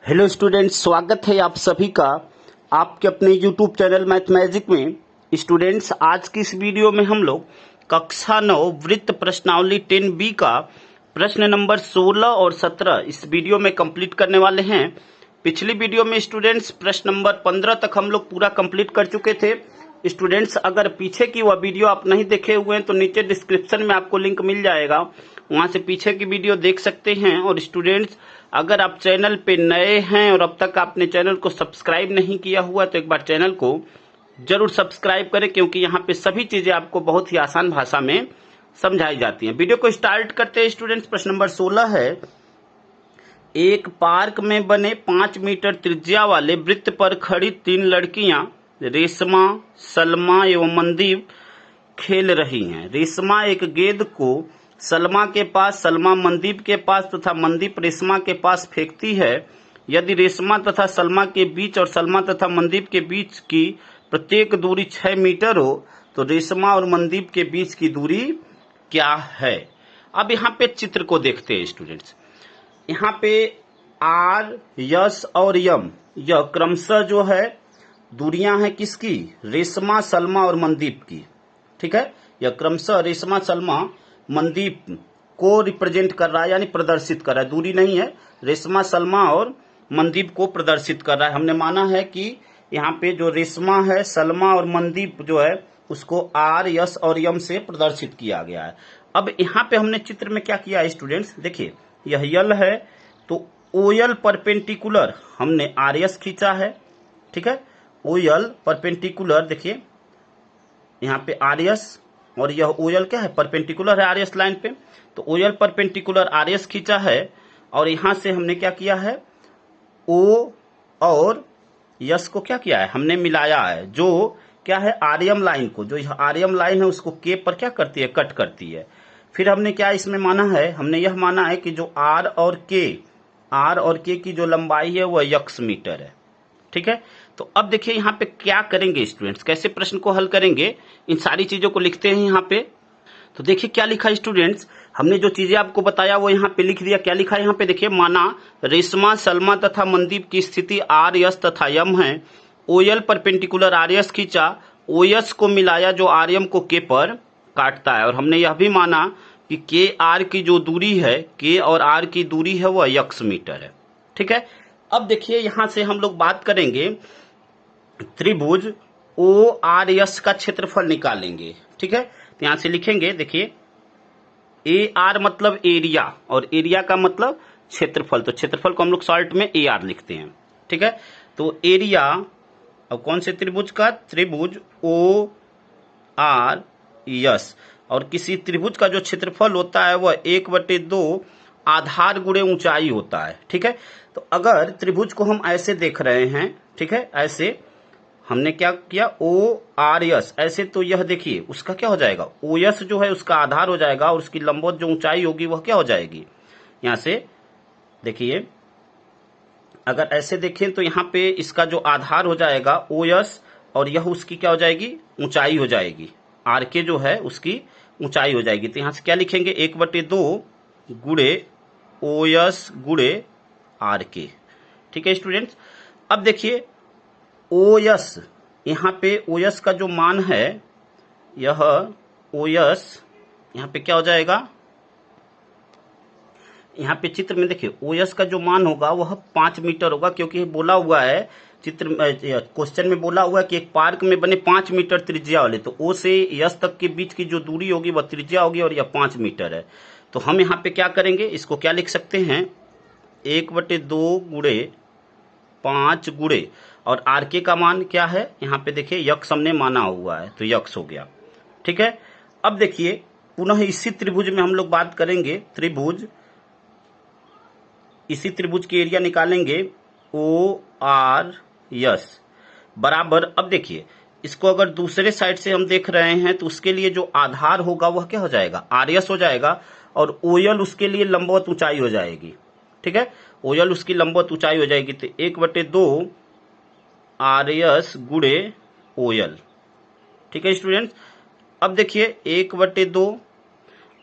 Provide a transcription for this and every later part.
Hello students, स्वागत है आप सभी का आपके अपने यूट्यूब चैनल मैथ मैजिक में। स्टूडेंट्स, आज की इस वीडियो में हम लोग कक्षा 9 वृत्त प्रश्नावली 10B का प्रश्न नंबर 16 और 17 इस वीडियो में कंप्लीट करने वाले हैं। पिछली वीडियो में स्टूडेंट्स प्रश्न नंबर 15 तक हम लोग पूरा कंप्लीट कर चुके थे। स्टूडेंट्स, अगर पीछे की वह वीडियो आप नहीं देखे हुए हैं तो नीचे डिस्क्रिप्शन में आपको लिंक मिल जाएगा, वहां से पीछे की वीडियो देख सकते हैं। और स्टूडेंट्स, अगर आप चैनल पे नए हैं और अब तक आपने चैनल को सब्सक्राइब नहीं किया हुआ तो एक बार चैनल को जरूर सब्सक्राइब करें, क्योंकि यहाँ पे सभी चीजें आपको बहुत ही आसान भाषा में समझाई जाती हैं। वीडियो को स्टार्ट करते हैं स्टूडेंट्स। प्रश्न नंबर 16 है, एक पार्क में बने 5 मीटर त्रिज्या वाले वृत्त पर खड़ी 3 लड़कियां रेशमा, सलमा एवं मनदीप खेल रही हैं। रेशमा एक गेंद को सलमा के पास, सलमा मनदीप के पास तथा मनदीप रेशमा के पास फेंकती है। यदि रेशमा तथा सलमा के बीच और सलमा तथा मनदीप के बीच की प्रत्येक दूरी 6 मीटर हो तो रेशमा और मनदीप के बीच की दूरी क्या है। अब यहाँ पे चित्र को देखते हैं स्टूडेंट्स। यहाँ पे आर, यस और यम, यह क्रमशः जो है दूरियां हैं किसकी, रेशमा, सलमा और मनदीप की। ठीक है, यह क्रमशः रेशमा, सलमा, मनदीप को रिप्रेजेंट कर रहा है, यानी प्रदर्शित कर रहा है। दूरी नहीं है, रेशमा, सलमा और मनदीप को प्रदर्शित कर रहा है। हमने माना है कि यहाँ पे जो रेशमा है, सलमा और मनदीप जो है उसको आर, यस और यम से प्रदर्शित किया गया है। अब यहाँ पे हमने चित्र में क्या किया है स्टूडेंट्स, देखिए यह यल है तो ओयल परपेंडिकुलर हमने आर एस खींचा है। ठीक है, ओयल परपेंडिकुलर, देखिए यहाँ पे आर एस और यह ओयल क्या है, परपेंडिकुलर है आर एस लाइन पे, तो ओयल परपेंडिकुलर आर एस खींचा है। और यहां से हमने क्या किया है, ओ और यस को क्या किया है, हमने मिलाया है। जो क्या है, आर्यम लाइन को, जो यह आर्यम लाइन है उसको के पर क्या करती है, कट करती है। फिर हमने क्या इसमें माना है, हमने यह माना है कि जो आर और के की जो लंबाई है वह यक्स मीटर है। ठीक है, तो अब देखिए यहाँ पे क्या करेंगे स्टूडेंट्स, कैसे प्रश्न को हल करेंगे, इन सारी चीजों को लिखते हैं यहाँ पे। तो देखिए क्या लिखा स्टूडेंट्स, हमने जो चीजें आपको बताया वो यहाँ पे लिख दिया। क्या लिखा है यहाँ पे, देखिए माना रेशमा, सलमा तथा मनदीप की स्थिति आर, यस तथा यम है। ओयल परपेंडिकुलर आर एस खींचा, ओएस को मिलाया जो आर एम को के पर काटता है। और हमने यह भी माना कि के आर की जो दूरी है, के और आर की दूरी है वह यक्स मीटर है। ठीक है, अब देखिए यहां से हम लोग बात करेंगे त्रिभुज ओ आर एस का क्षेत्रफल निकालेंगे। ठीक है, तो यहां से लिखेंगे, देखिए ए आर मतलब एरिया और एरिया का मतलब क्षेत्रफल, तो क्षेत्रफल को हम लोग शॉर्ट में ए आर लिखते हैं। ठीक है, तो एरिया और कौन से त्रिभुज का, त्रिभुज ओ आर एस। और किसी त्रिभुज का जो क्षेत्रफल होता है वह 1/2 आधार गुणे ऊंचाई होता है। ठीक है, तो अगर त्रिभुज को हम ऐसे देख रहे हैं, ठीक है, ऐसे हमने क्या किया, ओ आर एस ऐसे, तो यह देखिए उसका क्या हो जाएगा, ओ एस जो है उसका आधार हो जाएगा और उसकी लंबवत जो ऊंचाई होगी वह क्या हो जाएगी। यहां से देखिए अगर ऐसे देखें तो यहाँ पे इसका जो आधार हो जाएगा ओ एस और यह उसकी क्या हो जाएगी, ऊंचाई हो जाएगी, आर के जो है उसकी ऊंचाई हो जाएगी। तो यहां से क्या लिखेंगे, 1/2 गुणे ओ एस गुणे आर के। ठीक है स्टूडेंट्स, अब देखिए ओ एस, यहाँ पे ओ एस का जो मान है, यह ओ एस यहाँ पे क्या हो जाएगा, यहाँ पे चित्र में देखिए ओ एस का जो मान होगा वह 5 मीटर होगा, क्योंकि बोला हुआ है चित्र क्वेश्चन में बोला हुआ है कि एक पार्क में बने 5 मीटर त्रिज्या वाले, तो ओ से यस तक के बीच की जो दूरी होगी वह त्रिज्या होगी और यह 5 मीटर है। तो हम यहाँ पे क्या करेंगे, इसको क्या लिख सकते हैं, 1/2 गुणे 5 गुणे और आर के का मान क्या है, यहाँ पे देखिए यक्स हमने माना हुआ है तो यक्स हो गया। ठीक है, अब देखिए पुनः इसी त्रिभुज में हम लोग बात करेंगे, त्रिभुज, इसी त्रिभुज की एरिया निकालेंगे ओ आर एस बराबर। अब देखिए इसको अगर दूसरे साइड से हम देख रहे हैं तो उसके लिए जो आधार होगा वह क्या हो जाएगा, आर एस हो जाएगा और ओयल उसके लिए लंबवत ऊंचाई हो जाएगी। ठीक है, ओयल उसकी लंबवत ऊंचाई हो जाएगी, तो 1/2 आर एस गुणे ओयल। ठीक है स्टूडेंट्स, अब देखिए 1/2,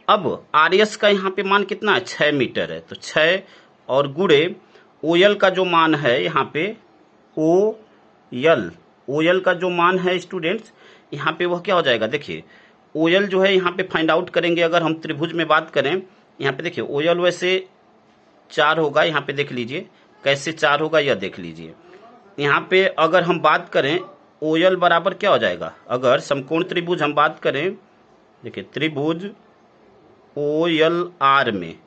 अब आर एस का यहाँ पे मान कितना है, 6 मीटर है, तो 6 और गुणे ओयल का जो मान है यहाँ पे ओयल का जो मान है स्टूडेंट्स यहाँ पे वह क्या हो जाएगा, देखिए ओयल जो है यहाँ पे फाइंड आउट करेंगे। अगर हम त्रिभुज में बात करें यहाँ पे देखिए ओयल वैसे 4 होगा, यहाँ पे देख लीजिए कैसे 4 होगा यह देख लीजिए। यहाँ पे अगर हम बात करें ओयल बराबर क्या हो जाएगा, अगर समकोण त्रिभुज हम बात करें, देखिए त्रिभुज ओयल आर में,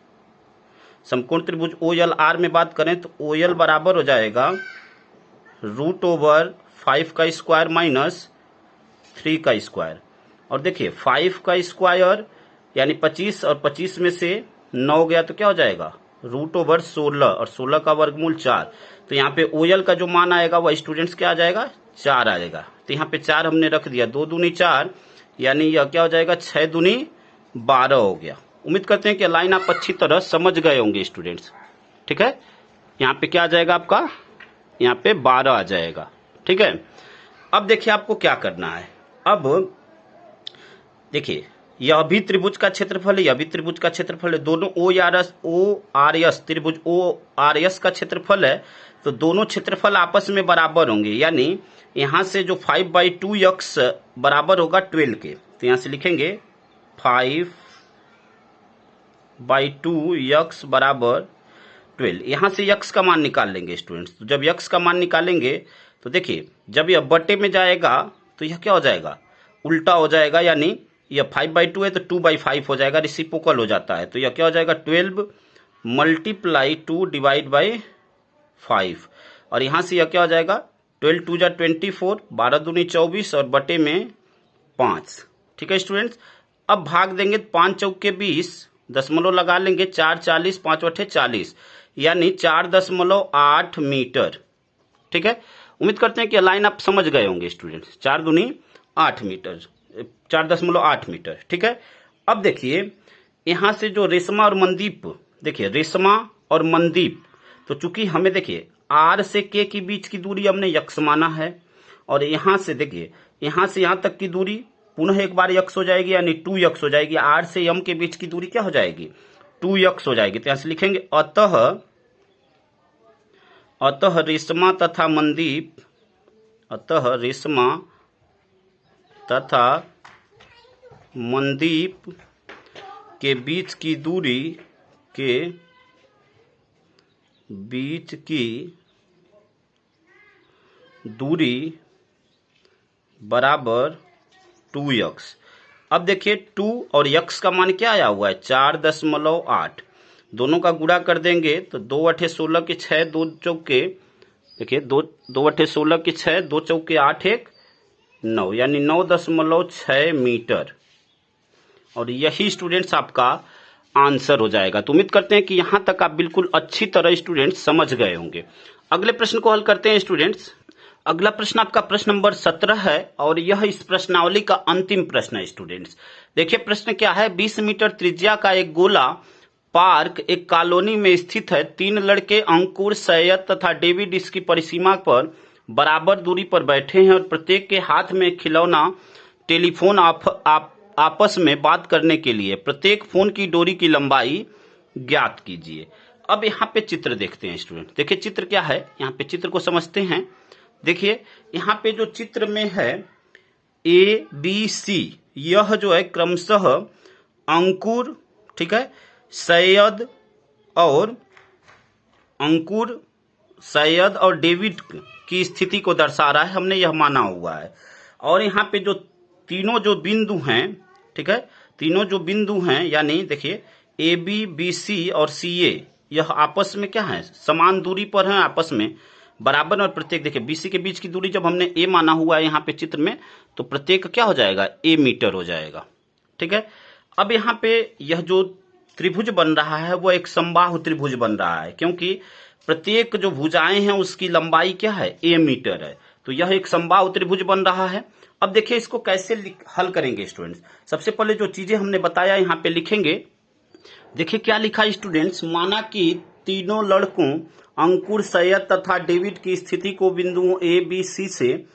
समकोण त्रिभुज ओयल आर में बात करें तो ओयल बराबर हो जाएगा √5 का स्क्वायर माइनस 3 का स्क्वायर। और देखिए 5 का स्क्वायर यानी 25 और 25 में से 9 गया तो क्या हो जाएगा √16 और 16 का वर्गमूल 4। तो यहाँ पे ओयल का जो मान आएगा वह स्टूडेंट्स क्या आ जाएगा 4 आ जाएगा। तो यहाँ पे 4 हमने रख दिया, 2 दूनी 4 यानी यह क्या हो जाएगा 6 दूनी 12 हो गया। उम्मीद करते हैं कि लाइन आप अच्छी तरह समझ गए होंगे स्टूडेंट्स। ठीक है, यहाँ पे क्या आ जाएगा आपका, यहाँ पे 12 आ जाएगा। ठीक है, अब देखिए आपको क्या करना है। अब देखिए यह भी त्रिभुज का क्षेत्रफल है, यह भी त्रिभुज का क्षेत्रफल है, दोनों ओ आर एस त्रिभुज ओ आर एस का क्षेत्रफल है। तो दोनों क्षेत्रफल आपस में बराबर होंगे, यानी यहां से जो 5/2x बराबर होगा 12 के। तो यहां से लिखेंगे 5/2x बराबर 12। यहां से x का मान निकाल लेंगे स्टूडेंट्स। तो जब x का मान निकालेंगे तो देखिए जब यह बटे में जाएगा तो यह क्या हो जाएगा उल्टा हो जाएगा, यानी यह 5/2 है तो 2/5 हो जाएगा, रेसिप्रोकल हो जाता है। तो यह क्या हो जाएगा 12 × 2 डिवाइड बाई 5। और यहां से यह क्या हो जाएगा 12 2 जा 24, 12 दूनी 24 और बटे में 5। ठीक है स्टूडेंट्स, अब भाग देंगे 5 चौके 20, दशमलव लगा लेंगे 4 40, 5 बटे 40 यानी 4.8 मीटर। ठीक है, उम्मीद करते हैं कि लाइन आप समझ गए होंगे स्टूडेंट्स। 4 दूनी 8 मीटर, 4.8 मीटर। ठीक है, अब देखिए यहां से जो रेशमा और मनदीप, देखिए रेशमा और मनदीप, तो चूंकि हमें देखिए आर से के की बीच की दूरी हमने यक्स माना है, और यहां से देखिए यहां से यहां तक की दूरी पुनः एक बार यक्स हो जाएगी, यानी 2x हो जाएगी। आर से यम के बीच की दूरी क्या हो जाएगी 2x हो जाएगी। तो यहां से लिखेंगे अतः रेशमा तथा मनदीप, अतः रेशमा तथा मनदीप के बीच की दूरी बराबर 2x। अब देखिए 2 और x का मान क्या आया हुआ है 4.8, दोनों का गुणा कर देंगे तो 2 × 16 के 6, 2 चौके देखिए 2 × 16 के 6, 2 चौके 8 1 9 यानी 9.6 मीटर। और यही स्टूडेंट्स आपका आंसर हो जाएगा। तो उम्मीद करते हैं कि यहां तक आप बिल्कुल अच्छी तरह स्टूडेंट्स समझ गए होंगे। अगले प्रश्न को हल करते हैं स्टूडेंट्स। अगला प्रश्न आपका प्रश्न नंबर 17 है और यह इस प्रश्नावली का अंतिम प्रश्न है स्टूडेंट्स। देखिए प्रश्न क्या है, 20 मीटर त्रिज्या का एक गोला पार्क एक कॉलोनी में स्थित है। 3 लड़के अंकुर, सैयद तथा डेविड इसकी परिसीमा पर बराबर दूरी पर बैठे हैं और प्रत्येक के हाथ में एक खिलौना टेलीफोन आपस में बात करने के लिए प्रत्येक फोन की डोरी की लंबाई ज्ञात कीजिए। अब यहाँ पे चित्र देखते हैं स्टूडेंट। देखिए चित्र क्या है, यहाँ पे चित्र को समझते हैं। देखिए यहाँ पे जो चित्र में है ABC, यह जो है क्रमशः अंकुर, ठीक है, सैयद और डेविड की स्थिति को दर्शा रहा है, हमने यह माना हुआ है। और यहाँ पे जो तीनों जो बिंदु हैं, ठीक है, तीनों जो बिंदु हैं यानी देखिए AB, BC और CA, यह आपस में क्या है समान दूरी पर हैं, आपस में बराबर। और प्रत्येक देखिए BC के बीच की दूरी जब हमने A माना हुआ है यहाँ पे चित्र में, तो प्रत्येक क्या हो जाएगा A मीटर हो जाएगा। ठीक है, अब यहाँ पे यह जो त्रिभुज बन रहा है वो एक समबाहु त्रिभुज बन रहा है, क्योंकि प्रत्येक जो भुजाएं हैं उसकी लंबाई क्या है A मीटर है। तो यह एक समबाहु त्रिभुज बन रहा है। अब देखिए इसको कैसे हल करेंगे स्टूडेंट्स। सबसे पहले जो चीजें हमने बताया यहाँ पे लिखेंगे। देखिए क्या लिखा स्टूडेंट्स, माना कि तीनों लड़कों अंकुर, सैयद तथा डेविड की स्थिति को बिंदुओं ABC से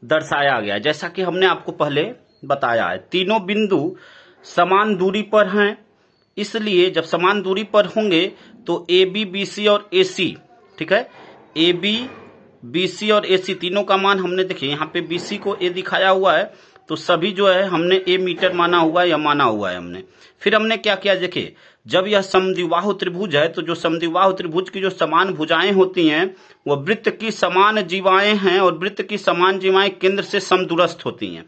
दर्शाया गया। जैसा कि हमने आपको पहले बताया है, तीनों बिंदु समान दूरी पर हैं, इसलिए जब समान दूरी पर होंगे तो AB, BC और AC, ठीक है। ए बी, बी सी और ए सी तीनों का मान हमने देखिए यहाँ पे बी सी को ए दिखाया हुआ है, तो सभी जो है हमने ए मीटर माना हुआ है या माना हुआ है हमने। फिर हमने क्या किया, देखिए जब यह समद्विबाहु त्रिभुज है तो जो समद्विबाहु त्रिभुज की जो समान भुजाएं होती हैं वह वृत्त की समान जीवाएं हैं, और वृत्त की समान जीवाएं केंद्र से समदूरस्थ होती हैं।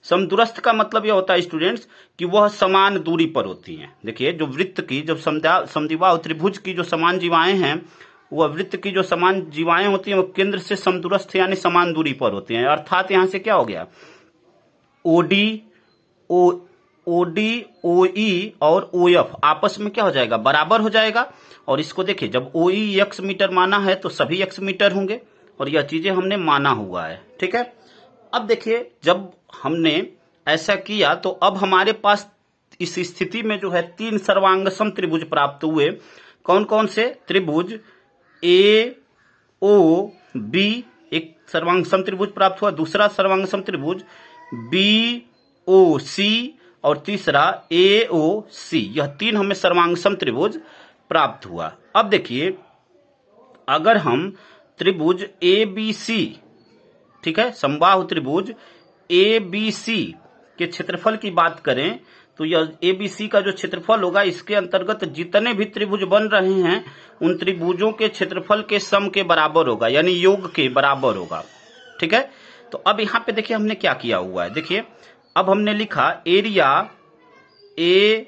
समदूरस्थ का मतलब यह होता है स्टूडेंट्स कि वह समान दूरी पर होती हैं। देखिए जो वृत्त की, जब समद्विबाहु त्रिभुज की जो समान जीवाएं हैं, वह वृत्त की जो समान जीवाएं होती हैं वो केंद्र से समदूरस्थ यानी समान दूरी पर होती हैं। अर्थात यहां से क्या हो गया, ओडी ओई और ओएफ आपस में क्या हो जाएगा, बराबर हो जाएगा। और इसको देखिए जब ओई एक्स मीटर माना है तो सभी एक्स मीटर होंगे, और यह चीजें हमने माना हुआ है, ठीक है। अब देखिए जब हमने ऐसा किया तो अब हमारे पास इस स्थिति में जो है तीन सर्वांगसम त्रिभुज प्राप्त हुए। कौन कौन से त्रिभुज, ए ओ बी एक सर्वांगसम त्रिभुज प्राप्त हुआ, दूसरा सर्वांगसम त्रिभुज बी ओ सी, और तीसरा ए ओ सी। यह तीन हमें सर्वांगसम त्रिभुज प्राप्त हुआ। अब देखिए अगर हम त्रिभुज ए बी सी, ठीक है, समबाहु त्रिभुज ए बी सी के क्षेत्रफल की बात करें तो यह ए बी सी का जो क्षेत्रफल होगा, इसके अंतर्गत जितने भी त्रिभुज बन रहे हैं उन त्रिभुजों के क्षेत्रफल के सम के बराबर होगा, यानी योग के बराबर होगा, ठीक है। तो अब यहां पे देखिए हमने क्या किया हुआ है, देखिए अब हमने लिखा एरिया ए,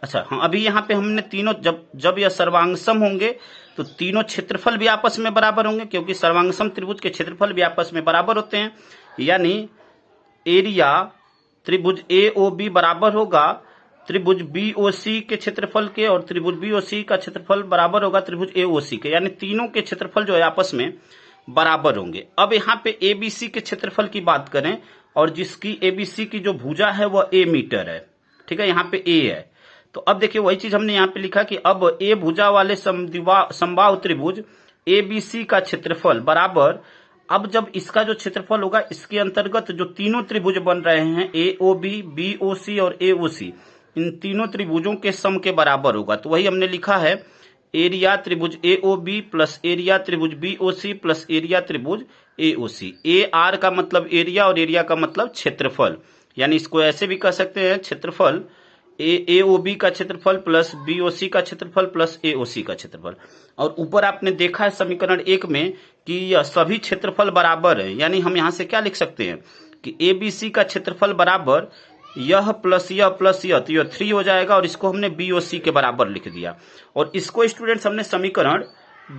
अच्छा हाँ, अभी यहाँ पे हमने तीनों, जब यह सर्वांगसम होंगे तो तीनों क्षेत्रफल भी आपस में बराबर होंगे, क्योंकि सर्वांगसम त्रिभुज के क्षेत्रफल भी आपस में बराबर होते हैं। यानी एरिया त्रिभुज ए ओ बी बराबर होगा त्रिभुज बी ओ सी के क्षेत्रफल के, और त्रिभुज बी ओ सी का क्षेत्रफल बराबर होगा त्रिभुज ए ओ सी के, यानी तीनों के क्षेत्रफल जो है आपस में बराबर होंगे। अब यहाँ पे ए बी सी के क्षेत्रफल की बात करें, और जिसकी ए बी सी की जो भुजा है वह ए मीटर है, ठीक है, यहाँ पे ए है। तो अब देखिए वही चीज हमने यहाँ पे लिखा कि अब ए भुजा वाले समबाहु त्रिभुज ए बी सी का क्षेत्रफल बराबर, अब जब इसका जो क्षेत्रफल होगा इसके अंतर्गत जो तीनों त्रिभुज बन रहे हैं ए ओ बी, बी ओ सी और ए ओ सी, इन तीनों त्रिभुजों के सम के बराबर होगा। तो वही हमने लिखा है एरिया त्रिभुज A O B plus area त्रिभुज B O C plus area त्रिभुज A O C. A R का मतलब एरिया और एरिया का मतलब क्षेत्रफल, यानी इसको ऐसे भी कह सकते हैं क्षेत्रफल ए ओ बी का क्षेत्रफल प्लस बी ओ सी का क्षेत्रफल प्लस ए ओ सी का क्षेत्रफल। और ऊपर आपने देखा है समीकरण 1 में कि यह सभी क्षेत्रफल बराबर है, यानी हम यहां से क्या लिख सकते हैं कि ए बी सी का क्षेत्रफल बराबर यह प्लस यह प्लस यह, तो यह 3 हो जाएगा, और इसको हमने बी ओ सी के बराबर लिख दिया, और इसको स्टूडेंट्स हमने समीकरण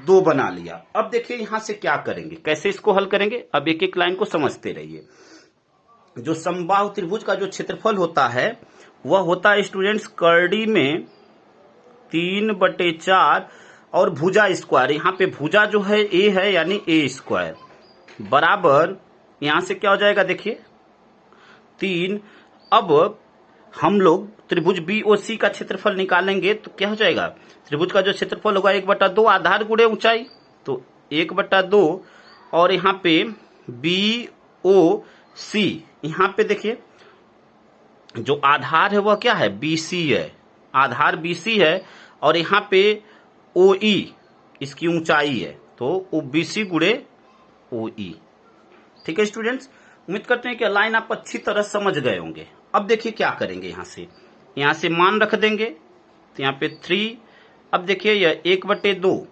2 बना लिया। अब देखिए यहां से क्या करेंगे, कैसे इसको हल करेंगे, अब एक एक लाइन को समझते रहिए। जो समबाहु त्रिभुज का जो क्षेत्रफल होता है वह होता है स्टूडेंट्स करड़ी में 3/4 और भुजा स्क्वायर, यहाँ पे भुजा जो है ए है यानी ए स्क्वायर बराबर, यहां से क्या हो जाएगा देखिए 3। अब हम लोग त्रिभुज बी ओ सी का क्षेत्रफल निकालेंगे तो क्या हो जाएगा, त्रिभुज का जो क्षेत्रफल होगा 1/2 आधार गुणे ऊंचाई, तो 1/2, और यहाँ पे बी ओ सी, यहाँ पे देखिए जो आधार है वह क्या है, BC है, आधार BC है, और यहाँ पे OE इसकी ऊंचाई है, तो वो BC गुणे OE। ठीक है स्टूडेंट्स, उम्मीद करते हैं कि लाइन आप अच्छी तरह समझ गए होंगे। अब देखिए क्या करेंगे, यहाँ से मान रख देंगे, तो यहाँ पे 3। अब देखिए यह 1/2,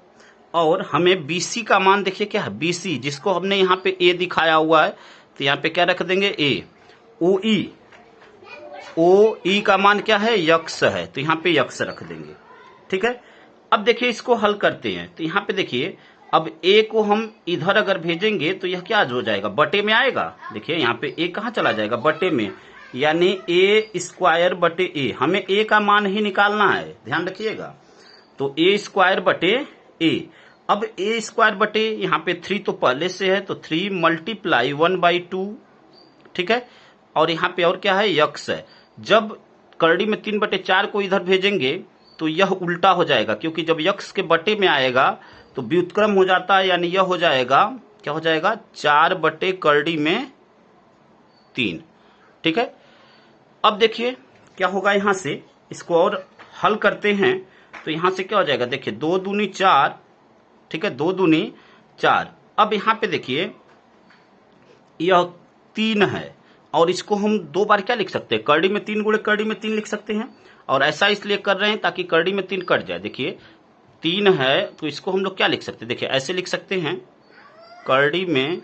और हमें BC का मान देखिए क्या है, BC जिसको हमने यहाँ पे A दिखाया हुआ है, तो यहाँ पे क्या रख देंगे A। OE का मान क्या है, यक्स है, तो यहाँ पे यक्स रख देंगे। ठीक है, अब देखिए इसको हल करते हैं, तो यहाँ पे देखिए अब A को हम इधर अगर भेजेंगे तो यह क्या हो जाएगा, बटे में आएगा। देखिए यहाँ पे A कहाँ चला जाएगा, बटे में, यानी A²/A, हमें A का मान ही निकालना है, ध्यान रखिएगा। तो A²/A, अब A²/, यहाँ पे 3 तो पहले से है, तो 3 × 1/2, ठीक है, और यहाँ पे और क्या है, यक्स है। जब करड़ी में 3/4 को इधर भेजेंगे तो यह उल्टा हो जाएगा, क्योंकि जब यक्स के बटे में आएगा तो व्युत्क्रम हो जाता है, यानी यह हो जाएगा, क्या हो जाएगा, 4/3। ठीक है, अब देखिए क्या होगा, यहां से इसको और हल करते हैं, तो यहां से क्या हो जाएगा, देखिए 2 दूनी 4 ठीक है, 2 दूनी 4। अब यहाँ पे देखिए यह 3 है और इसको हम 2 बार क्या लिख सकते हैं, करड़ी में 3 गुणे करड़ी में 3 लिख सकते हैं। और ऐसा इसलिए कर रहे हैं ताकि करड़ी में 3 कट जाए। देखिए 3 है तो इसको हम लोग क्या लिख सकते हैं, देखिए ऐसे लिख सकते हैं, करड़ी में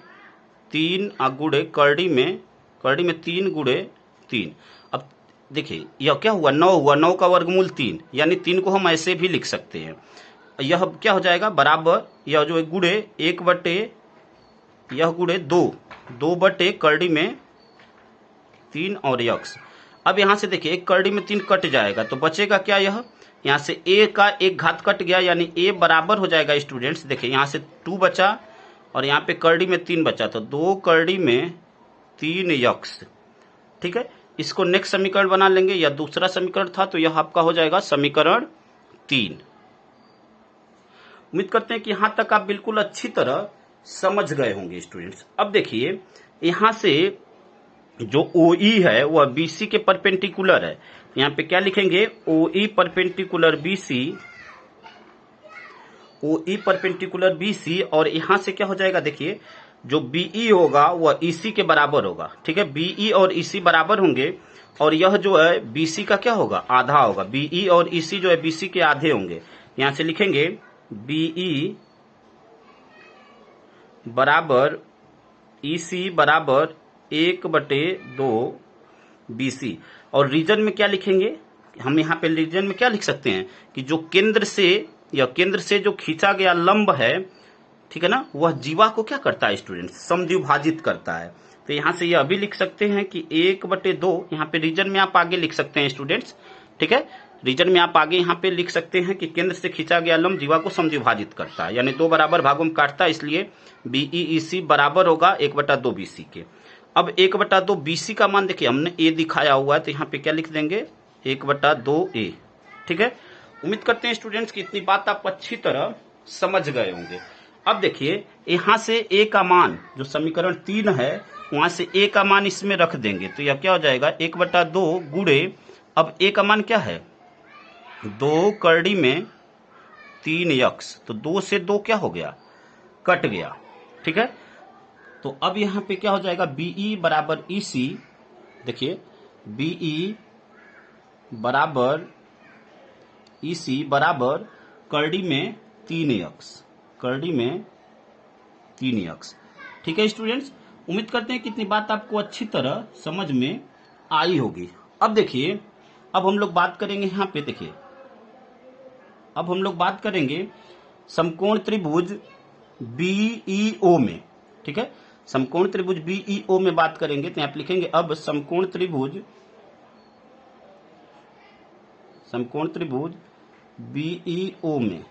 3 गुणे करड़ी में 3 गुणे 3। अब देखिए यह क्या हुआ, 9 हुआ, 9 का वर्गमूल 3, यानी 3 को हम ऐसे भी लिख सकते हैं। यह क्या हो जाएगा, बराबर यह जो गुणे 1 बटे यह गुणे 2 बटे करड़ी में 3 और यक्स। अब यहां से देखिए एक करड़ी में 3 कट जाएगा तो बचेगा क्या, यह यहाँ से a का एक घात कट गया, यानी a बराबर हो जाएगा स्टूडेंट्स। देखिए यहाँ से 2 बचा और यहाँ पे करड़ी में 3 बचा, तो 2 करड़ी में 3 यक्स। ठीक है, इसको नेक्स्ट समीकरण बना लेंगे, या दूसरा समीकरण था तो यह आपका हो जाएगा समीकरण 3। उम्मीद करते हैं कि यहां तक आप बिल्कुल अच्छी तरह समझ गए होंगे स्टूडेंट्स। अब देखिए यहां से जो OE है वह BC के परपेंडिकुलर है। यहाँ पे क्या लिखेंगे, OE perpendicular BC, OE perpendicular BC, और यहां से क्या हो जाएगा, देखिए जो BE होगा वह EC के बराबर होगा। ठीक है, BE और EC बराबर होंगे और यह जो है BC का क्या होगा, आधा होगा। BE और EC जो है BC के आधे होंगे। यहां से लिखेंगे BE बराबर EC बराबर 1/2 BC। और रीजन में क्या लिखेंगे, हम यहाँ पे रीजन में क्या लिख सकते हैं कि जो केंद्र से जो खींचा गया लंब है, ठीक है ना, वह जीवा को क्या करता है स्टूडेंट्स, समद्विभाजित करता है। तो यहाँ से यह भी लिख सकते हैं कि 1/2, यहाँ पे रीजन में आप आगे लिख सकते हैं स्टूडेंट्स। ठीक है, रीजन में आप आगे यहाँ पे लिख सकते हैं कि केंद्र से खींचा गया लंब जीवा को समद्विभाजित करता है, यानी 2 बराबर भागों में काटता है, इसलिए BEEC बराबर होगा 1/2 BC के। अब 1/2 BC का मान देखिए हमने A दिखाया हुआ है तो यहाँ पे क्या लिख देंगे, 1/2 A। ठीक है, उम्मीद करते हैं स्टूडेंट्स कि इतनी बात आप अच्छी तरह समझ गए होंगे। अब देखिए यहाँ से A का मान जो समीकरण 3 है वहां से A का मान इसमें रख देंगे तो यह क्या हो जाएगा, 1/2 गुणे, अब A का मान क्या है, 2 करड़ी में 3 यक्स, तो 2 से 2 क्या हो गया, कट गया। ठीक है, तो अब यहां पे क्या हो जाएगा, BE बराबर EC। देखिए BE बराबर EC बराबर करड़ी में 3 यक्स, करड़ी में 3 यक्स। ठीक है स्टूडेंट्स, उम्मीद करते हैं कि इतनी बात आपको अच्छी तरह समझ में आई होगी। अब देखिए अब हम लोग बात करेंगे यहाँ पे, देखिए अब हम लोग बात करेंगे समकोण त्रिभुज BEO में। ठीक है, समकोण त्रिभुज BEO में बात करेंगे तो यहाँ पे लिखेंगे अब समकोण त्रिभुज BEO में।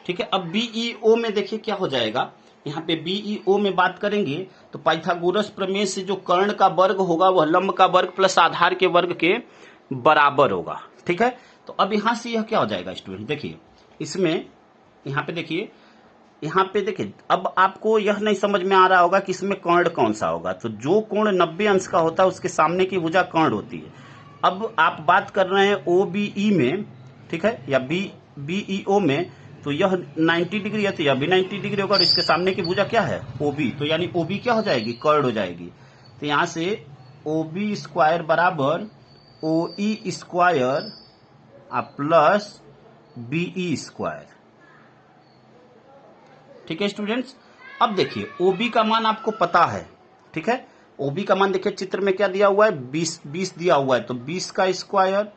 ठीक है, अब BEO में देखिए क्या हो जाएगा, यहाँ पे BEO में बात करेंगे तो पाइथागोरस प्रमेय से जो कर्ण का वर्ग होगा वह लंब का वर्ग प्लस आधार के वर्ग के बराबर होगा। ठीक है, तो अब यहां से यह क्या हो जाएगा स्टूडेंट, देखिए इसमें यहाँ पे देखिए अब आपको यह नहीं समझ में आ रहा होगा कि इसमें कर्ण कौन सा होगा, तो जो कोण 90 अंश का होता है उसके सामने की भुजा कर्ण होती है। अब आप बात कर रहे हैं OBE में, ठीक है, या BEO में, तो यह 90 डिग्री है तो यह भी 90 डिग्री होगा और इसके सामने की भुजा क्या है, OB, तो यानी OB क्या हो जाएगी, कर्ण हो जाएगी। तो यहां से OB स्क्वायर बराबर OE square plus BE square. ठीक है स्टूडेंट्स, अब देखिए OB का मान आपको पता है। ठीक है, OB का मान देखिए चित्र में क्या दिया हुआ है, 20 दिया हुआ है, तो 20 का स्क्वायर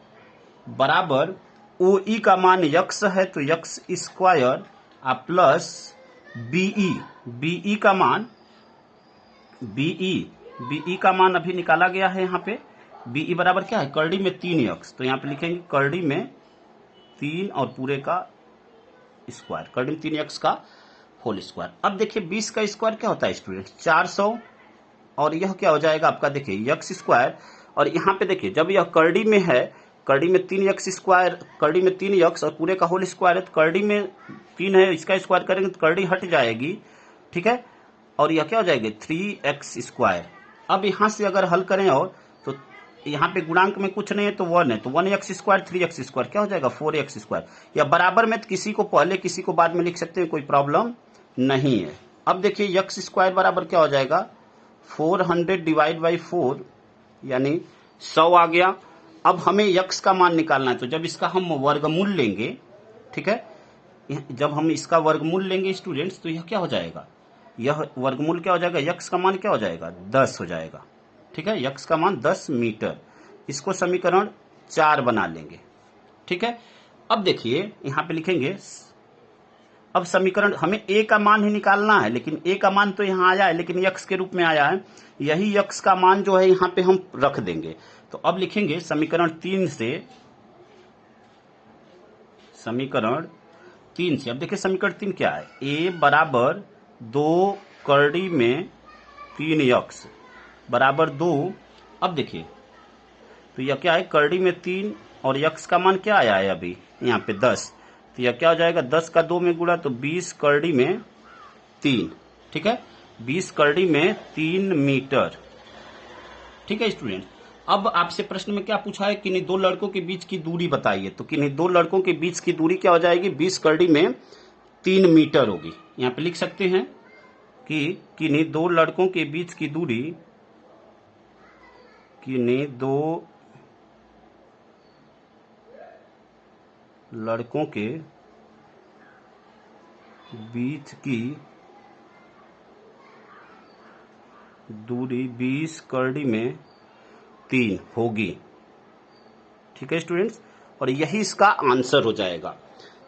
बराबर OE का मान यक्स है तो यक्स स्क्वायर प्लस BE का मान BE का मान अभी निकाला गया है। यहाँ पे BE बराबर क्या है, करड़ी में 3 यक्स, तो यहाँ पे लिखेंगे करड़ी में 3 और पूरे का स्क्वायर, करड़ी में 3 यक्स का होल स्क्वायर। अब देखिए 20 का स्क्वायर क्या होता है स्टूडेंट, 400, और यह क्या हो जाएगा आपका, देखिए यक्स स्क्वायर, और यहाँ पे देखिए जब यह करड़ी में है, करड़ी में 3 यक्स स्क्वायर, करड़ी में 3 यक्स और पूरे का होल स्क्वायर है, तो करड़ी में 3 है, इसका स्क्वायर करेंगे तो करड़ी हट जाएगी। ठीक है, और यह क्या हो जाएगी 3x स्क्वायर। अब यहां से अगर हल करें और तो यहाँ पे गुणांक में कुछ नहीं है तो 1 है, तो 1x² 3x² क्या हो जाएगा 4x²। या बराबर में तो किसी को पहले किसी को बाद में लिख सकते हैं, कोई प्रॉब्लम नहीं है। अब देखिए x² बराबर क्या हो जाएगा 400 डिवाइड बाई 4 यानी 100 आ गया। अब हमें x का मान निकालना है, तो जब इसका हम वर्गमूल लेंगे, ठीक है, जब हम इसका वर्गमूल लेंगे स्टूडेंट्स, तो यह क्या हो जाएगा, यह वर्गमूल क्या हो जाएगा, x का मान क्या हो जाएगा 10 हो जाएगा। ठीक है, x का मान 10 मीटर। इसको समीकरण 4 बना लेंगे। ठीक है, अब देखिए यहां पे लिखेंगे, अब समीकरण हमें a का मान ही निकालना है, लेकिन a का मान तो यहां आया है, लेकिन x के रूप में आया है। यही x का मान जो है यहां पे हम रख देंगे। तो अब लिखेंगे समीकरण 3 से, समीकरण 3 से, अब देखिए समीकरण 3 क्या है, a बराबर 2 करड़ी में 3x बराबर 2। अब देखिए तो यह क्या है, करड़ी में 3 और x का मान क्या आया है अभी यहाँ पे 10, तो यह क्या हो जाएगा 10 का 2 में गुणा, तो 20 करड़ी में 3। ठीक है, 20 करड़ी में 3 मीटर। ठीक है स्टूडेंट, अब आपसे प्रश्न में क्या पूछा है, किन्हीं दो लड़कों के बीच की दूरी बताइए। तो किन्हीं दो लड़कों के बीच की दूरी क्या हो जाएगी 20 करड़ी में 3 मीटर होगी। यहाँ पे लिख सकते हैं कि किन्हीं दो लड़कों के बीच की दूरी, किन्हीं दो लड़कों के बीच की दूरी 20 करड़ी में 3 होगी। ठीक है स्टूडेंट्स, और यही इसका आंसर हो जाएगा।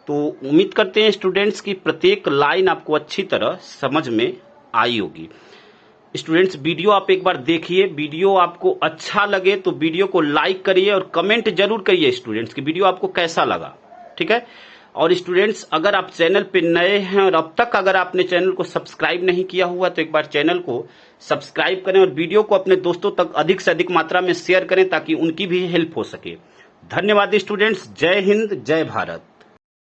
तो उम्मीद करते हैं स्टूडेंट्स की प्रत्येक लाइन आपको अच्छी तरह समझ में आई होगी। स्टूडेंट्स वीडियो आप एक बार देखिए, वीडियो आपको अच्छा लगे तो वीडियो को लाइक करिए और कमेंट जरूर करिए स्टूडेंट्स की वीडियो आपको कैसा लगा। ठीक है, और स्टूडेंट्स अगर आप चैनल पे नए हैं और अब तक अगर आपने चैनल को सब्सक्राइब नहीं किया हुआ तो एक बार चैनल को सब्सक्राइब करें और वीडियो को अपने दोस्तों तक अधिक से अधिक मात्रा में शेयर करें ताकि उनकी भी हेल्प हो सके। धन्यवाद स्टूडेंट्स, जय हिंद जय भारत।